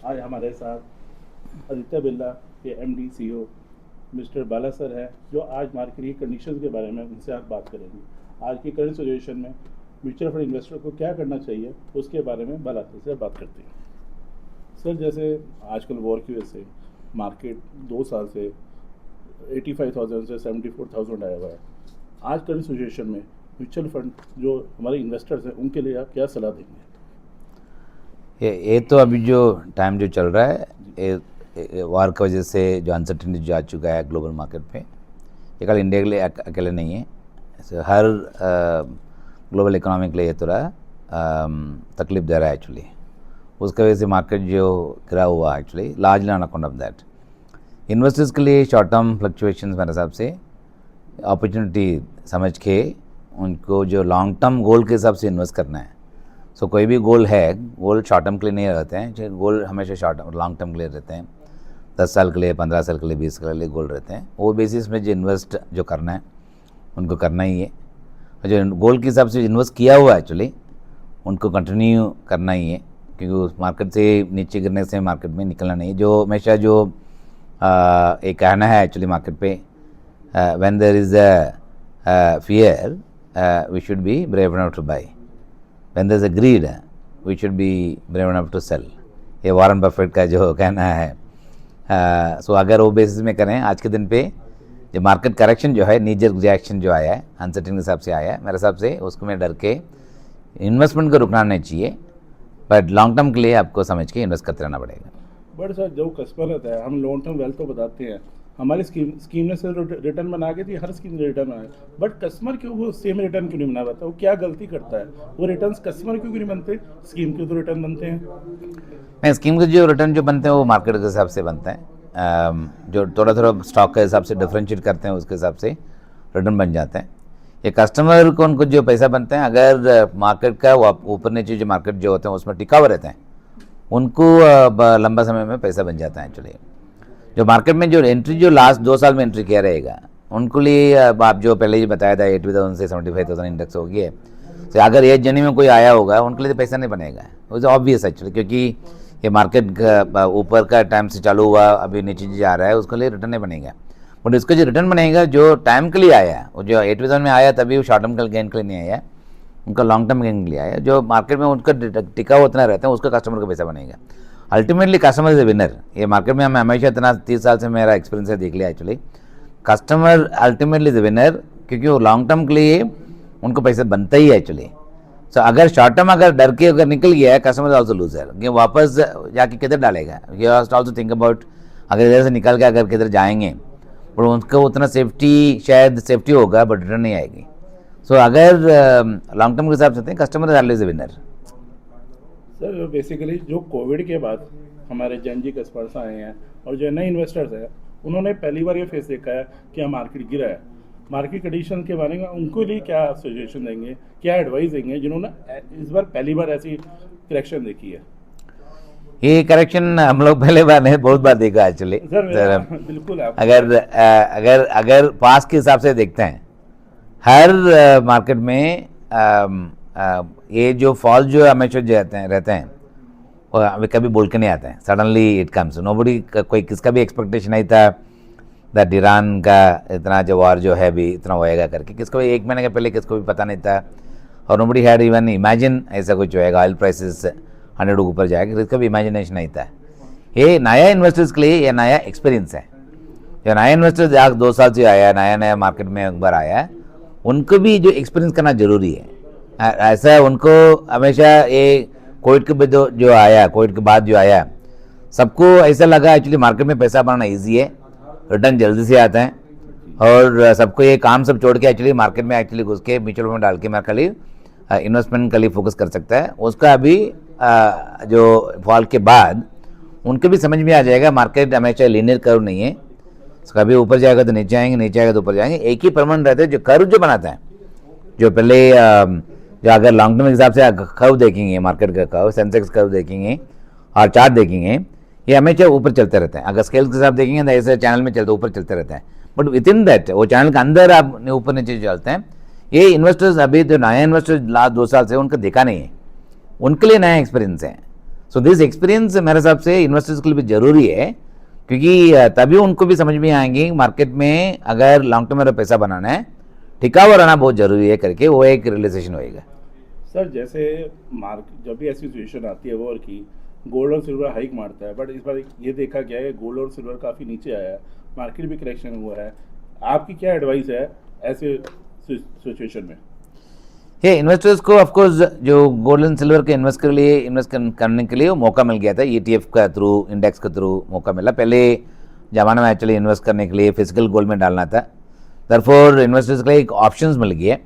आज हमारे साथ आदित्य बिरला के एमडी सीईओ मिस्टर बाला सर हैं, जो आज मार्केट की कंडीशंस के बारे में उनसे आज बात करेंगे। आज की करंट सिचुएशन में म्यूचुअल फंड इन्वेस्टर को क्या करना चाहिए, उसके बारे में बाला सर से बात करते हैं। सर, जैसे आजकल वॉर की वजह से मार्केट 2 साल से 85,000 से 74,000 आया हुआ है। आज करंट सिचुएशन में म्यूचुअल फंड जो हमारे इन्वेस्टर्स हैं, उनके लिए आप क्या सलाह देंगे? ये तो अभी जो टाइम जो चल रहा है, ये वार की वजह से जो अनसर्टेनिटी जो आ चुका है ग्लोबल मार्केट पे, ये कल इंडिया के लिए अकेले नहीं है। हर ग्लोबल इकोनॉमी के लिए ये थोड़ा तकलीफ दे रहा है एक्चुअली। उसकी वजह से मार्केट जो गिरा हुआ actually largely on account of that. Investors के लिए शॉर्ट टर्म फ्लक्चुएशंस मेरे हिसाब से अपॉर्चुनिटी समझ के उनको जो लॉन्ग टर्म गोल के हिसाब से इन्वेस्ट करना है। सो कोई भी गोल है, गोल शॉर्ट टर्म के लिए नहीं रहते हैं, गोल हमेशा शॉर्ट लॉन्ग टर्म के लिए रहते हैं। 10 साल के लिए, 15 साल के लिए, 20 साल के लिए गोल रहते हैं। वो बेसिस में जो इन्वेस्ट जो करना है उनको करना ही है। और जो गोल के हिसाब से इन्वेस्ट किया हुआ है एक्चुअली उनको कंटिन्यू करना ही है, क्योंकि उस मार्केट से नीचे गिरने से मार्केट में निकलना नहीं। जो हमेशा जो एक कहना है एक्चुअली मार्केट पे, when there is a fear we should be brave enough to buy, when there is a greed we should be brave enough to sell. ये वॉरेन बफेट का जो कहना है। सो अगर वो बेसिस में करें, आज के दिन पे जो मार्केट करेक्शन जो है, नीजर रिएक्शन जो आया है, अनसर्टेन के हिसाब से आया है, मेरे हिसाब से उसको में डर के इन्वेस्टमेंट को रुकना नहीं चाहिए। बट लॉन्ग टर्म के लिए आपको समझ के इन्वेस्ट करते रहना पड़ेगा। बट सर, जो कस्टमर रहता है, हम लॉन्ग टर्म वेल्थ तो बताते हैं, हमारी स्कीम ने सिर्फ रिटर्न बना के दी, हर स्कीम ने रिटर्न बनाए, बट कस्टमर क्यों वो सेम रिटर्न क्यों नहीं बना पाता? वो क्या गलती करता है? वो रिटर्न कस्टमर क्यों नहीं बनते, स्कीम के तो रिटर्न बनते हैं? नहीं, स्कीम के जो रिटर्न जो बनते हैं वो मार्केट के हिसाब से बनते हैं। जो थोड़ा थोड़ा स्टॉक के हिसाब से डिफ्रेंशिएट करते हैं, उसके हिसाब से रिटर्न बन जाते हैं। ये कस्टमर को उनको जो पैसा बनते हैं, अगर मार्केट का ऊपर नीचे जो मार्केट जो होते हैं उसमें टिका हुआ रहते हैं, उनको लंबा समय में पैसा बन जाता है एक्चुअली। जो मार्केट में जो एंट्री जो लास्ट 2 साल में एंट्री किया रहेगा उनको लिए, आप जो पहले ही बताया था 80,000 से 75,000 इंडेक्स हो गया। तो अगर ये जर्नी में कोई आया होगा उनके लिए तो पैसा नहीं बनेगा, वो ऑब्वियस एक्चुअली, क्योंकि ये मार्केट ऊपर का टाइम से चालू हुआ, अभी नीचे जा रहा है, उसके लिए रिटर्न नहीं बनेगा। बट इसका जो रिटर्न बनेगा, जो टाइम के लिए आया, वो जो 80,000 में आया तभी वो शॉर्ट टर्म गेन के लिए नहीं आया, उनका लॉन्ग टर्म गेन के लिए आया। जो मार्केट में उनका टिका उतना रहता है, उसका कस्टमर का पैसा बनेगा। Ultimately customer is a winner. ये मार्केट में हमें हमेशा इतना 30 साल से मेरा एक्सपीरियंस है, देख लिया actually. Customer ultimately is a winner, क्योंकि वो लॉन्ग टर्म के लिए उनको पैसा बनता ही है एक्चुअली। सो अगर शॉर्ट टर्म अगर डर के अगर निकल गया है, कस्टमर ऑल्सो लूजर, ये वापस जाके किधर डालेगा? You have to also think about, अगर इधर से निकल के अगर किधर जाएंगे और उनको उतना सेफ्टी, शायद सेफ्टी होगा बट रिटर्न नहीं आएगी। सो अगर लॉन्ग टर्म के हिसाब से customer is always a winner. Sir, basically जो कोविड के बाद हमारे जनजी कस्टमर्स आए हैं और जो नए इन्वेस्टर्स हैं, उन्होंने पहली बार ये फेस देखा है कि मार्केट गिरा है। मार्केट कंडीशन के बारे में उनको लिए क्या सजेशन देंगे, क्या एडवाइस देंगे, जिन्होंने इस बार पहली बार ऐसी करेक्शन देखी है? ये करेक्शन हम लोग पहले बार नहीं, बहुत बार देखा एक्चुअली। बिल्कुल। अगर पास के हिसाब से देखते हैं, हर मार्केट में ये जो फॉल जो हमेशा जो रहते हैं वो अभी कभी बोल के नहीं आते हैं, सडनली इट कम्स। नोबडी, कोई किसका भी एक्सपेक्टेशन नहीं था दैट ईरान का इतना जो वार जो है भी इतना होएगा करके, किसको भी 1 महीने के पहले किसको भी पता नहीं था। और नोबडी हैड इवन इमेजिन ऐसा कुछ होएगा, ऑयल प्राइसेस 100 के ऊपर जाएगा, किसका भी इमेजिनेशन नहीं था। ये नया इन्वेस्टर्स के लिए ये नया एक्सपीरियंस है। जो नया इन्वेस्टर्स 2 साल से आया, नया मार्केट में एक बार आया, उनको भी जो एक्सपीरियंस करना जरूरी है। ऐसा उनको हमेशा ये कोविड के बाद जो आया, कोविड के बाद जो आया, सबको ऐसा लगा एक्चुअली मार्केट में पैसा बनाना ईजी है, रिटर्न जल्दी से आता है, और सबको ये काम सब छोड़ के एक्चुअली मार्केट में एक्चुअली घुस के म्यूचुअल फंड में डाल के मैं खाली इन्वेस्टमेंट के लिए फोकस कर सकता है। उसका अभी जो फॉल के बाद उनको भी समझ में आ जाएगा मार्केट हमेशा लीनियर कर्व नहीं है, कभी ऊपर जाएगा तो नीचे आएंगे, नीचे आएगा तो ऊपर जाएंगे, एक ही परमानेंट रहते हैं। जो कर्व जो बनाता है, जो पहले जो अगर लॉन्ग टर्म के हिसाब से कर्व देखेंगे, मार्केट का कर्व, सेंसेक्स कर्व देखेंगे और चार्ट देखेंगे, ये हमेशा ऊपर चलते रहते हैं। अगर स्केल के हिसाब देखेंगे तो ऐसे चैनल में चलते ऊपर चलते रहते हैं, बट विद इन दैट वो चैनल के अंदर आप ऊपर नीचे चलते हैं। ये इन्वेस्टर्स अभी जो नया इन्वेस्टर्स लास्ट 2 साल से उनका देखा नहीं है, उनके लिए नया एक्सपीरियंस है। सो दिस एक्सपीरियंस मेरे हिसाब से इन्वेस्टर्स के लिए भी जरूरी है, क्योंकि तभी उनको भी समझ में आएंगे मार्केट में अगर लॉन्ग टर्म में पैसा बनाना है टिका हुआ रहना बहुत जरूरी है करके, वो एक रियलाइजेशन होएगा। सर जैसे मार्केट जब भी ऐसी सिचुएशन आती है वॉर की, गोल्ड और सिल्वर हाइक मारता है, बट इस बार ये देखा गया है गोल्ड और सिल्वर काफ़ी नीचे आया है, मार्केट भी करेक्शन हुआ है। आपकी क्या एडवाइस है ऐसे सिचुएशन में? ये इन्वेस्टर्स को ऑफ कोर्स जो गोल्ड एंड सिल्वर के इन्वेस्ट करने के लिए वो मौका मिल गया था, ETF का थ्रू, इंडेक्स के थ्रू मौका मिला। पहले ज़माने में एक्चुअली इन्वेस्ट करने के लिए फिजिकल गोल्ड में डालना था, दरफोर इन्वेस्टर्स के लिए एक ऑप्शंस मिल गया।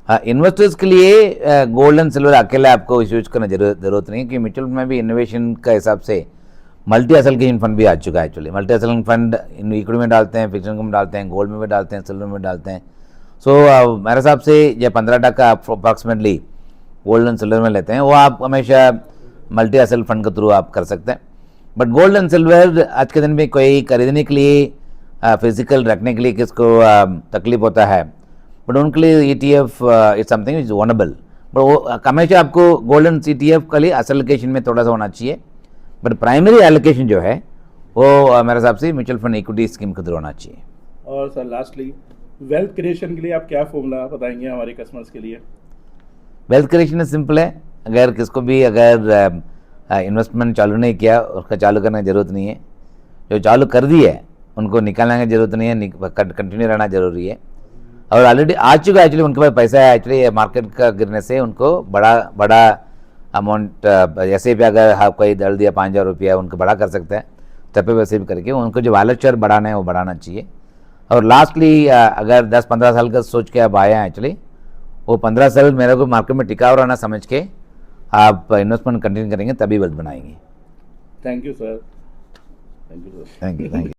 हाँ, इन्वेस्टर्स के लिए गोल्ड एंड सिल्वर अकेला आपको यूज करना जरूरत नहीं है, क्योंकि म्यूचुअल में भी इनोवेशन का हिसाब से मल्टी एसेट फंड भी आ चुका है। Actually multi asset fund equity में डालते हैं, फिक्स इनकम में डालते हैं, गोल्ड में भी डालते हैं, सिल्वर में डालते हैं। सो मेरे हिसाब से ये 15% आप अप्रॉक्सीमेटली गोल्ड एंड सिल्वर में लेते हैं, वो आप हमेशा मल्टी एसेट फंड के थ्रू आप कर सकते हैं। बट गोल्ड एंड सिल्वर आज के दिन में कोई खरीदने के लिए फिजिकल रखने के लिए किसको तकलीफ होता है, बट उनके लिए ETF is something is winnable. But वो हमेशा आपको गोल्ड एंड ETF के लिए असल एलोकेशन में थोड़ा सा होना चाहिए, बट प्राइमरी एलोकेशन जो है वो मेरे हिसाब से म्यूचुअल फंड इक्विटी स्कीम के थ्रू होना चाहिए। और सर लास्टली वेल्थ क्रिएशन के लिए आप क्या फॉर्मूला बताएंगे हमारे कस्टमर्स के लिए? वेल्थ क्रिएशन सिंपल है, अगर किसको भी अगर इन्वेस्टमेंट चालू नहीं किया उसका चालू करने की ज़रूरत नहीं है, जो चालू कर दी है उनको निकालने की ज़रूरत नहीं है, कंटिन्यू रहना ज़रूरी है। और ऑलरेडी आ चुका है एक्चुअली, उनके पास पैसा है एक्चुअली, मार्केट का गिरने से उनको बड़ा अमाउंट ऐसे भी अगर कोई दल दिया 5,000 रुपया उनको बड़ा कर सकता है, स्टेप वैसे भी करके उनको जो वैलेट शेयर बढ़ाना है वो बढ़ाना चाहिए। और लास्टली अगर 10-15 साल का सोच के आप आए हैं एक्चुअली, वो 15 साल मेरे को मार्केट में टिकाऊ रहना समझ के आप इन्वेस्टमेंट कंटिन्यू करेंगे तभी वेल्थ बनाएंगे। Thank you sir. Thank you sir. Thank you.